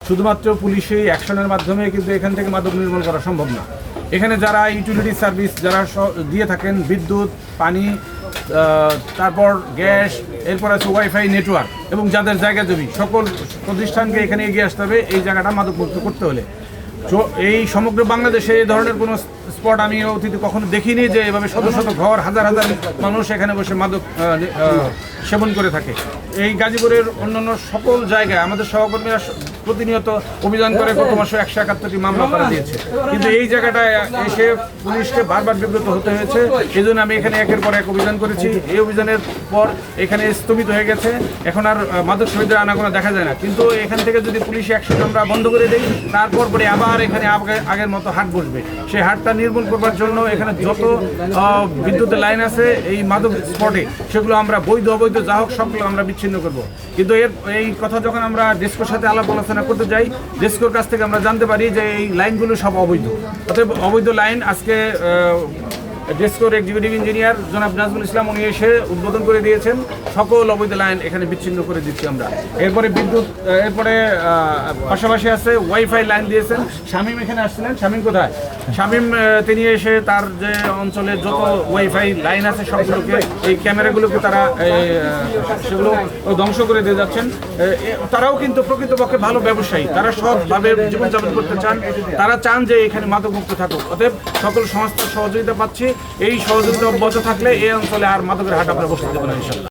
শুধুমাত্র পুলিশি অ্যাকশনের মাধ্যমে কিন্তু এখান থেকে মাদক নির্মূল করা সম্ভব না। এখানে যারা ইউটিলিটি সার্ভিস যারা দিয়ে থাকেন, বিদ্যুৎ, পানি, তারপর গ্যাস, এরপর আছে ওয়াইফাই নেটওয়ার্ক, এবং যাদের জায়গা জমি, সকল প্রতিষ্ঠানকে এখানে এগিয়ে আসতে হবে এই জায়গাটা মাদকমুক্ত করতে হলে। এই সমগ্র বাংলাদেশে এই ধরনের কোনো স্পট আমি অতীতে কখনো দেখিনি যে এভাবে শত শত ঘর, হাজার হাজার মানুষ এখানে বসে মাদক সেবন করে থাকে। এই গাজীপুরের অন্যান্য সকল জায়গায় আমাদের সহকর্মীরা প্রতিনিয়ত অভিযান করে গত মাসে 171টি মামলা করা দিয়েছে, কিন্তু এই জায়গাটায় এসে পুলিশকে বারবার বিব্রত হতে হয়েছে। এই জন্য আমি এখানে একের পর এক অভিযান করেছি। এই অভিযানের পর এখানে স্থগিত হয়ে গেছে, এখন আর মাদক সেবীদের আনাগোনা দেখা যায় না। কিন্তু এখান থেকে যদি পুলিশি অ্যাকশন আমরা বন্ধ করে দিই, তারপর পরে আবার এখানে আগের মতো হাট বসবে। সেই হাটটা নির্মূল করবার জন্য এখানে যত বিদ্যুতের লাইন আছে এই মাদক স্পটে, সেগুলো আমরা বৈধ অবৈধ যা হোক সবগুলো আমরা বিচ্ছিন্ন করব। কিন্তু এই কথা যখন আমরা ডেস্কোর সাথে আলাপ আলোচনা করতে যাই, ডেস্কোর কাছ থেকে আমরা জানতে পারি যে এই লাইনগুলো সব অবৈধ। অতএব অবৈধ লাইন আজকে ডেস্কোর এক্সিকিউটিভ ইঞ্জিনিয়ার জনাব নাজমুল ইসলাম উনি এসে উদ্বোধন করে দিয়েছেন। সকল অবৈধ লাইন এখানে বিচ্ছিন্ন করে দিচ্ছি আমরা। এরপরে বিদ্যুৎ, এরপরে পাশাপাশি আছে ওয়াইফাই লাইন দিয়েছেন। শামীম এখানে আসছিলেন, শামীম কোথায়? শামীম তিনি এসে তার যে অঞ্চলে যত ওয়াইফাই লাইন আছে সবগুলোকে, এই ক্যামেরাগুলোকে তারা সেগুলো ধ্বংস করে দিয়ে যাচ্ছেন। তারাও কিন্তু প্রকৃতপক্ষে ভালো ব্যবসায়ী, তারা সৎভাবে জীবনযাপন করতে চান, তারা চান যে এখানে মাদকমুক্ত থাকুক। অতএব সকল সংস্থার সহযোগিতা পাচ্ছি। এই সহযোগিতা অব্যাহত থাকলে এই অঞ্চলে আর মাদকের হাট আমরা বসতে দেবো না ইনশাআল্লাহ।